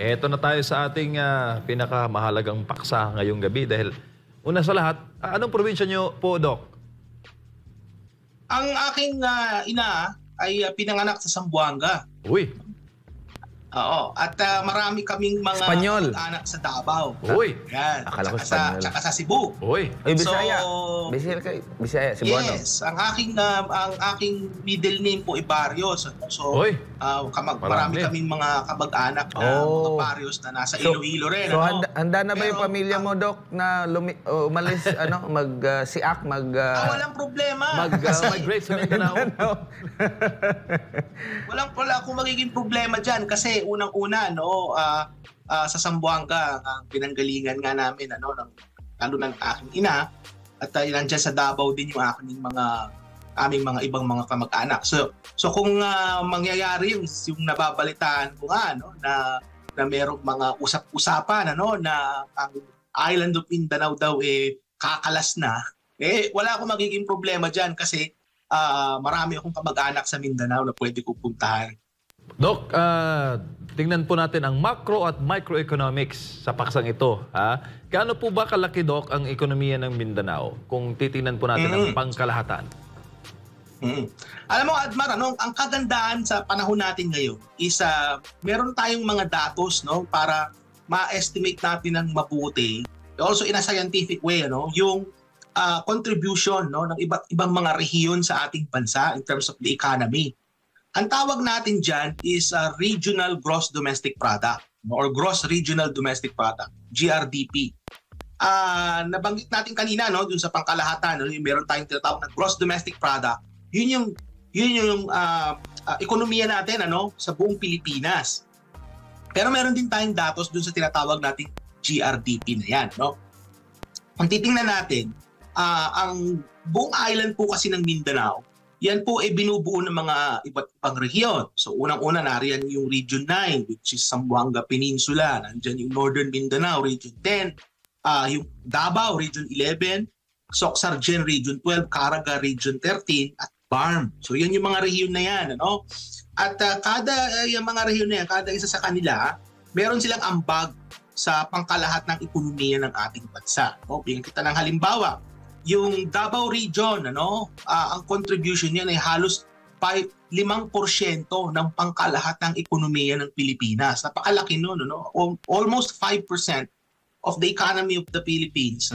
Eto na tayo sa ating pinakamahalagang paksa ngayong gabi dahil una sa lahat, anong probinsya nyo po, Doc? Ang aking ina ay pinanganak sa Zamboanga. Uy, Oo. At marami kaming mga Espanyol. anak sa Davao. uy, Yan. Akala ko Tsaka Espanyol. tsaka sa Cebu. uy. Ay, Bisaya. So, Bisaya, Cebuano. yes. Ang aking middle name po ay Barrios. So, Uy, marami marami. kaming mga kamag-anak na mga Oh. Barrios na nasa So- Iloilo rin. So, ano? handa na ba yung Pero, pamilya mo, Doc, na umalis, siak, walang problema. Mag-migrate sa Mindanao. Wala akong magiging problema dyan kasi unang-una sa Zamboanga ang pinanggalingan nga namin lalo ng aking ina at nandiyan sa Davao din yung aming mga ibang mga kamag-anak. So kung mangyayari yung nababalitaan ko nga na merong mga usap-usapan na ang island of Mindanao daw kakalas na, wala akong magiging problema dyan kasi marami akong kamag-anak sa Mindanao na pwede ko puntahan. Doc, tingnan po natin ang macro at microeconomics sa paksang ito. Gaano po ba kalaki, Doc, ang ekonomiya ng Mindanao kung titingnan po natin ang pangkalahatan? Alam mo, Admar, ang kagandahan sa panahon natin ngayon is meron tayong mga datos para ma-estimate natin ng mabuti, also in a scientific way, yung contribution ng iba't ibang mga rehiyon sa ating bansa in terms of the economy. Ang tawag natin dyan is Regional Gross Domestic Product or Gross Regional Domestic Product, GRDP. Nabanggit natin kanina dun sa pangkalahatan, meron tayong tinatawag na Gross Domestic Product. Yun yung ekonomiya natin sa buong Pilipinas. Pero meron din tayong datos dun sa tinatawag nating GRDP na yan. Kung titingnan natin, ang buong island po kasi ng Mindanao, yan po binubuo ng mga iba't ibang rehiyon. So unang-una nariyan yung Region 9, which is Zamboanga Peninsula. Nandyan yung Northern Mindanao, Region 10. Yung Davao, Region 11. Soc-Sargen, Region 12. Caraga, Region 13. At BARM. So yan yung mga rehiyon na yan. At yung mga rehiyon na yan, kada isa sa kanila, meron silang ambag sa pangkalahat ng ekonomiya ng ating bansa. Bigyan kita ng halimbawa. Yung Davao Region, ang contribution niya ay halos 5% ng pangkalahat ng ekonomiya ng Pilipinas. Napakalaki nun, almost 5% of the economy of the Philippines,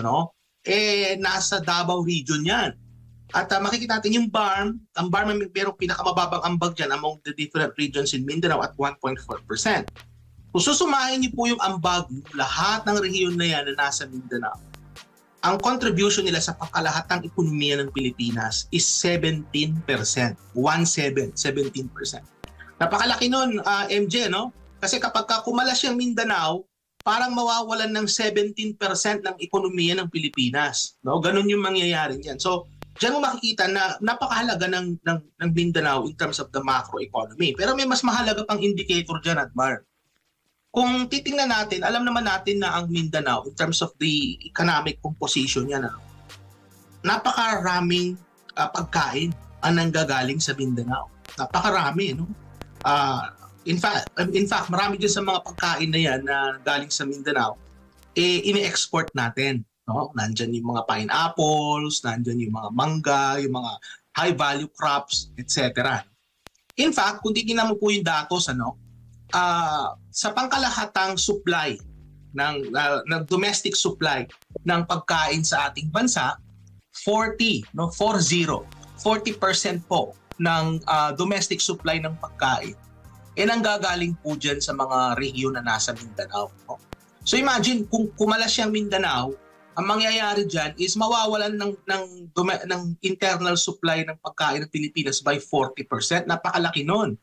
nasa Davao Region yan. At makikita natin yung BARM, ang BARM may merong pinakamababang ambag dyan among the different regions in Mindanao at 1.4%. Kung susumahin niyo po yung ambag, lahat ng rehiyon na yan na nasa Mindanao, ang contribution nila sa pangkalahatang ekonomiya ng Pilipinas is 17%. 17%. Napakalaki nun, MJ, Kasi kapag kumalas yung Mindanao, parang mawawalan ng 17% ng ekonomiya ng Pilipinas. Ganun yung mangyayari niyan. So, diyan mo makikita na napakahalaga ng Mindanao in terms of the macroeconomy. Pero may mas mahalaga pang indicator dyan, Admar. Kung titingnan natin, alam naman natin na ang Mindanao, in terms of the economic composition niya, napakaraming pagkain ang nanggagaling sa Mindanao. Napakarami, In fact, marami din sa mga pagkain na yan na galing sa Mindanao, ini-export natin. Nandyan yung mga pineapples, nandyan yung mga mangga, yung mga high-value crops, etc. In fact, kung titingnan mo po yung datos, sa pangkalahatang supply ng domestic supply ng pagkain sa ating bansa, 40% po ng domestic supply ng pagkain nanggagaling po dyan sa mga rehiyon na nasa Mindanao. So imagine kung kumalas yung Mindanao, ang mangyayari dyan is mawawalan ng internal supply ng pagkain ng Pilipinas by 40%. Napakalaki nun.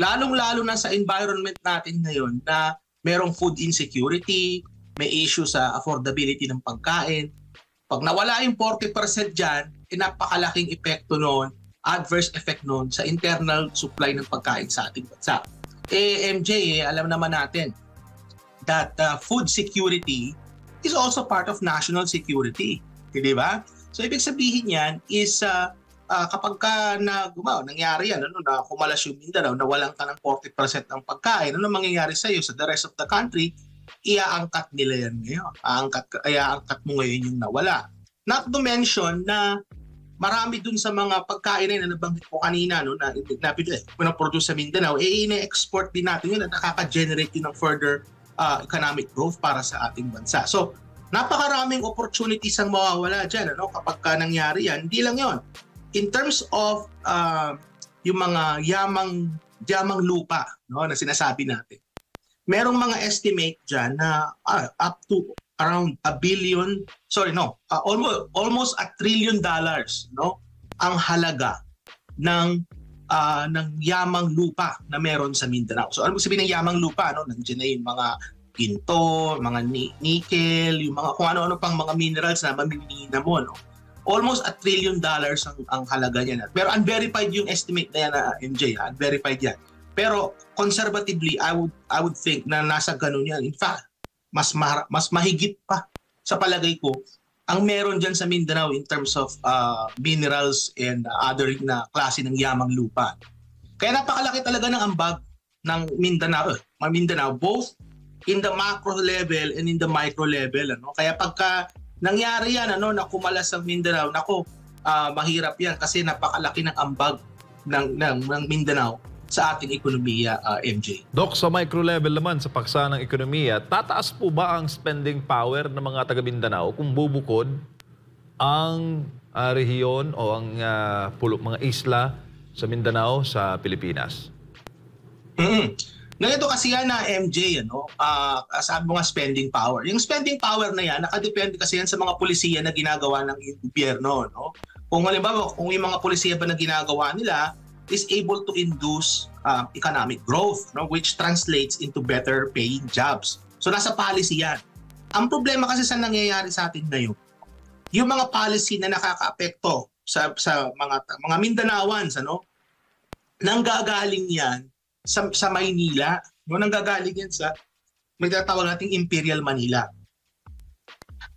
Lalong-lalo na sa environment natin ngayon na merong food insecurity, may issue sa affordability ng pagkain. Pag nawala yung 40% dyan, napakalaking epekto nun, adverse effect nun sa internal supply ng pagkain sa ating bansa. MJ, alam naman natin that food security is also part of national security. Di ba? So ibig sabihin yan is kapag nangyari yan, na kumalas yung Mindanao, nawalan ka ng 40% ng pagkain, ano mangyayari sa iyo sa the rest of the country? Iaangkat nila yan ngayon. Iaangkat mo ngayon yung nawala. Not to mention na marami dun sa mga pagkain na nabanggit ko kanina, na pinaproduce sa Mindanao, ine-export din natin yun at nakaka-generate yun ng further economic growth para sa ating bansa. So, napakaraming opportunities ang mawawala dyan kapag nangyari yan. Hindi lang yon. In terms of yung mga yamang lupa na sinasabi natin, merong mga estimate dyan na up to around almost $1 trillion ang halaga ng yamang lupa na meron sa Mindanao. So ano sabihin ng yamang lupa? Nandiyan na yung mga ginto, mga nickel, yung mga kung ano-ano pang mga minerals na mamimina mo. Almost $1 trillion ang halaga niya. Pero unverified yung estimate na yan na MJ. Unverified yan. Pero conservatively, I would think na nasa ganun yan. In fact, mas mahigit pa sa palagay ko ang meron dyan sa Mindanao in terms of minerals and other na klase ng yamang lupa. Kaya napakalaki talaga ng ambag ng Mindanao, both in the macro level and in the micro level. Kaya pagka nangyari yan, na kumalas ang Mindanao, mahirap yan kasi napakalaki ng ambag ng Mindanao sa ating ekonomiya, MJ. Doc, sa micro level naman, sa paksa ng ekonomiya, tataas po ba ang spending power ng mga taga Mindanao kung bubukod ang rehiyon o ang mga isla sa Mindanao sa Pilipinas? Ganito kasi yan na MJ, sabi mo nga spending power. Yung spending power na yan, nakadepende kasi yan sa mga polisiya na ginagawa ng gobyerno. Kung halimbawa, kung yung mga polisiya ba na ginagawa nila is able to induce economic growth, which translates into better paying jobs. So nasa policy yan. Ang problema kasi sa nangyayari sa atin ngayon, yung mga policy na nakakaapekto sa mga Mindanaoans, nanggagaling yan sa Maynila, nanggagaling yan sa may tinatawag nating Imperial Manila.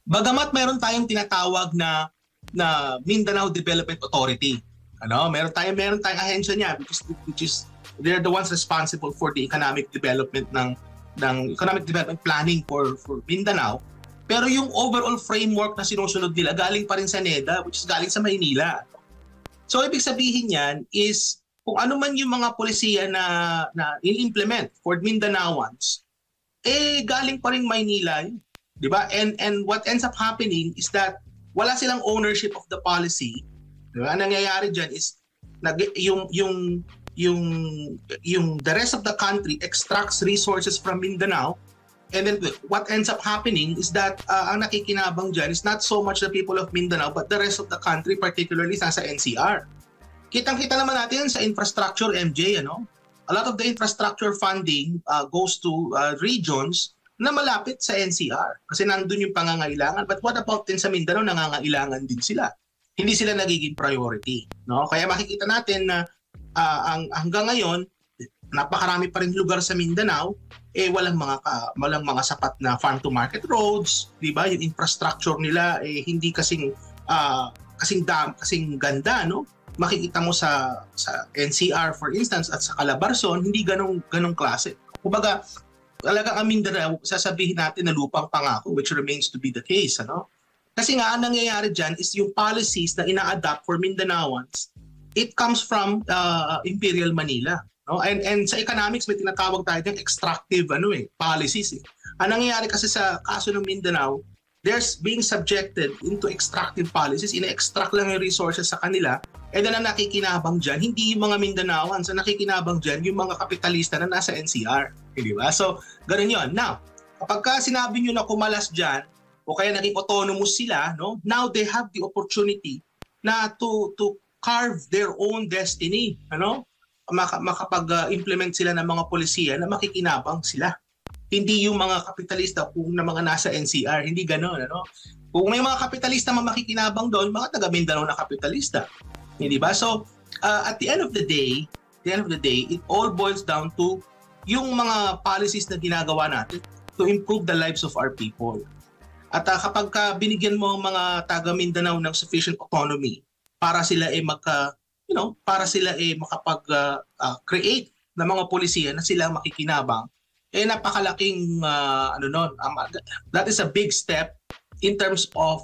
Bagamat mayroon tayong tinatawag na Mindanao Development Authority. Meron tayong ahensya niya which is they're the ones responsible for the economic development ng economic development planning for Mindanao. Pero yung overall framework na sinusunod nila galing pa rin sa NEDA, which is galing sa Maynila. So ibig sabihin yan is kung ano man yung mga polisiya na in-implement for Mindanaoans, galing pa rin Maynila yun. Diba? And what ends up happening is that wala silang ownership of the policy. Diba? Ang nangyayari dyan is yung the rest of the country extracts resources from Mindanao, and then what ends up happening is that ang nakikinabang dyan is not so much the people of Mindanao but the rest of the country, particularly sa NCR. Kitang-kita naman natin sa infrastructure, MJ. A lot of the infrastructure funding goes to regions na malapit sa NCR kasi nandun yung pangangailangan. But what about din sa Mindanao, nangangailangan din sila. Hindi sila nagiging priority. Kaya makikita natin na hanggang ngayon, napakarami pa ring lugar sa Mindanao, walang mga sapat na farm-to-market roads, di ba? Yung infrastructure nila hindi kasing ganda, Makikita mo sa NCR, for instance, at sa Calabarzon, hindi ganong klase. Kumbaga, talagang ang Mindanao, sasabihin natin na lupang pangako, which remains to be the case, Kasi nga, ang nangyayari dyan is yung policies na ina-adapt for Mindanaoans, it comes from Imperial Manila. And sa economics, may tinatawag tayo ng extractive policies. Ang nangyayari kasi sa kaso ng Mindanao, there's being subjected into extractive policies. Ina-extract lang yung resources sa kanila. And then ang nakikinabang dyan, hindi yung mga Mindanaoans. Ang nakikinabang dyan, yung mga kapitalista na nasa NCR. Di ba? So, ganun yun. Now, kapag sinabi nyo na kumalas dyan, o kaya naging autonomous sila, now they have the opportunity na to carve their own destiny. Makapag-implement sila ng mga polisiya na makikinabang sila. Hindi yung mga kapitalista kung na mga nasa NCR, hindi gano'n. Kung may mga kapitalista makikinabang doon, mga taga Mindanao na kapitalista. Hindi ba? So, at the end of the day, it all boils down to yung mga policies na ginagawa natin to improve the lives of our people. At kapag binigyan mo ang mga taga Mindanao ng sufficient autonomy para sila para sila makapag-create ng mga polisiya na sila makikinabang, napakalaking that is a big step in terms of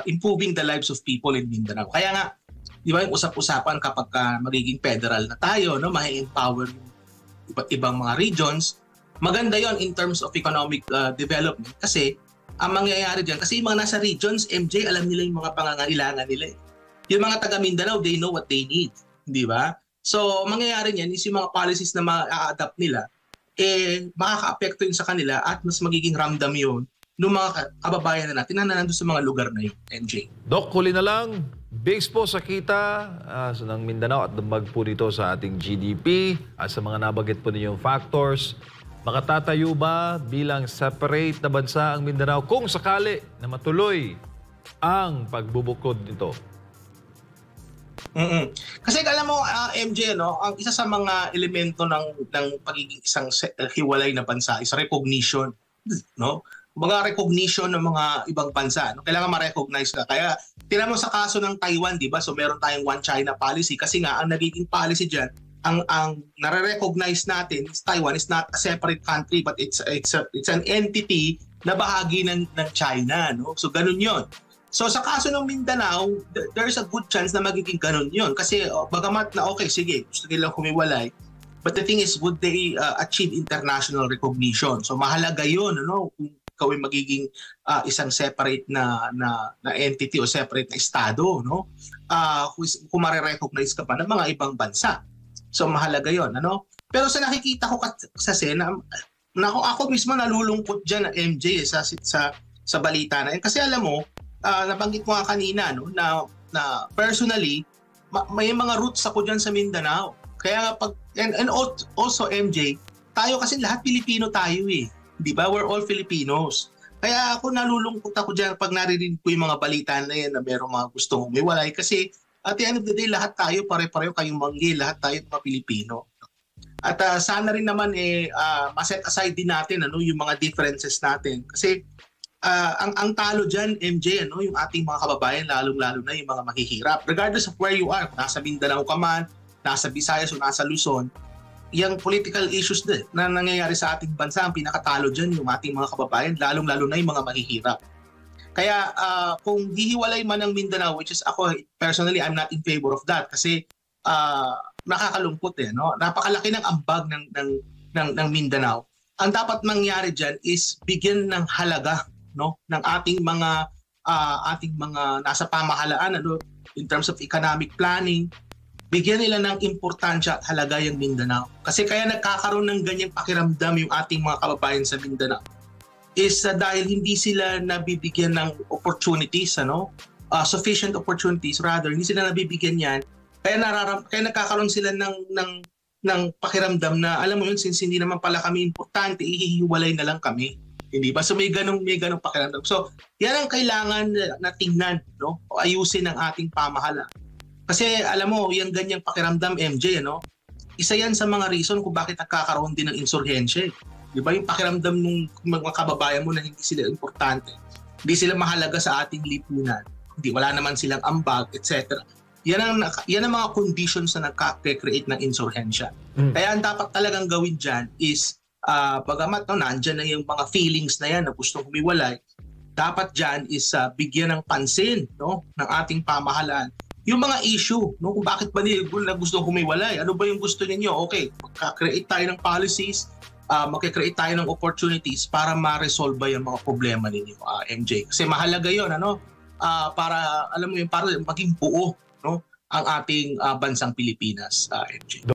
improving the lives of people in Mindanao. Kaya nga, di ba yung usap-usapan kapag magiging federal na tayo, no, ma-empower yung iba't ibang mga regions, maganda yon in terms of economic development kasi ang mangyayari dyan, kasi yung mga nasa regions, MJ, alam nila yung mga pangangailangan nila. Yung mga taga Mindanao, they know what they need. Di ba? So, mangyayari niyan is yung mga policies na ma-adapt nila, makaka-apekto yun sa kanila at mas magiging ramdam yun ng mga kababayan na natin na nandun sa mga lugar na yun, MJ. Doc, huli na lang, base po sa kita ng Mindanao at dambag po dito sa ating GDP at sa mga nabagit po ninyong factors, makatatayo ba bilang separate na bansa ang Mindanao kung sakali na matuloy ang pagbubukod nito? Kasi alam mo, MJ, no, ang isa sa mga elemento ng pagiging isang hiwalay na bansa is recognition, no? Mga recognition ng mga ibang bansa, no? Kailangan ma-recognize ka. Kaya tingnan mo sa kaso ng Taiwan, 'di ba? So meron tayong One China policy kasi nga ang nagiging policy diyan, ang nare-recognize natin is Taiwan is not a separate country but it's an entity na bahagi ng China, no? So ganun 'yon. So sa kaso ng Mindanao, there's a good chance na magiging ganun 'yon kasi bagamat na okay, sige, gusto nilang humiwalay, but the thing is, would they achieve international recognition? So mahalaga 'yon, ano, kung ikaw ay magiging isang separate na entity o separate na estado, no? Kung mare-recognize ka pa ng mga ibang bansa. So mahalaga 'yon, ano? Pero sa nakikita ko kasi na ako mismo nalulungkot diyan na MJ sa balita na 'yan kasi alam mo, nabanggit ko nga kanina, no, na personally may mga roots ako diyan sa Mindanao. Kaya and also MJ, tayo kasi lahat Pilipino tayo eh. 'Di ba? We're all Filipinos. Kaya ako nalulungkot ako diyan pag narinig ko yung mga balita na 'yan na merong mga gustong humiwalay kasi at the end of the day, lahat tayo pare-pareho kayong manggi, lahat tayo mga Pilipino. At sana rin naman ma-set aside din natin yung mga differences natin kasi ang talo diyan, MJ, yung ating mga kababayan, lalong-lalo na yung mga mahihirap. Regardless of where you are, nasa Mindanao ka man, nasa Visayas o nasa Luzon, yung political issues na nangyayari sa ating bansa, ang pinakatalo diyan yung ating mga kababayan, lalong-lalo na yung mga mahihirap. Kaya kung hihiwalay man ng Mindanao, which is ako personally, I'm not in favor of that kasi nakakalungkot no? Napakalaki ng ambag ng Mindanao. Ang dapat mangyari diyan is bigyan ng halaga, no, ng ating mga nasa pamahalaan in terms of economic planning, bigyan nila ng importansya at halaga yung Mindanao. Kasi kaya nagkakaroon ng ganyang pakiramdam yung ating mga kababayan sa Mindanao is dahil hindi sila nabibigyan ng opportunities, sufficient opportunities rather, hindi sila nabibigyan yan. Kaya nagkakaroon sila ng pakiramdam na alam mo yun, since hindi naman pala kami importante, ihihiwalay na lang kami. Hindi ba? So may ganong pakiramdam. So yan ang kailangan na tingnan, no? O ayusin ng ating pamahalaan. Kasi alam mo, yung ganyang pakiramdam, MJ, isa yan sa mga reason kung bakit nagkakaroon din ng insurhensya. Di ba? Yung pakiramdam ng mga kababayan mo na hindi sila importante, hindi sila mahalaga sa ating lipunan, wala naman silang ambag, etc. Yan ang mga conditions na nagka-create ng insurhensya. Kaya ang dapat talagang gawin dyan is bagamat nandyan na yung mga feelings na yan na gustong humiwalay, dapat dyan is bigyan ng pansin, no, ng ating pamahalaan yung mga issue, no, kung bakit ba nila gustong humiwalay, ano ba yung gusto niyo? Okay, magka-create tayo ng policies, magka-create tayo ng opportunities para ma-resolve yung mga problema ninyo, MJ. Kasi mahalaga yon, para alam mo yun, para maging buo, no, ang ating bansang Pilipinas, MJ.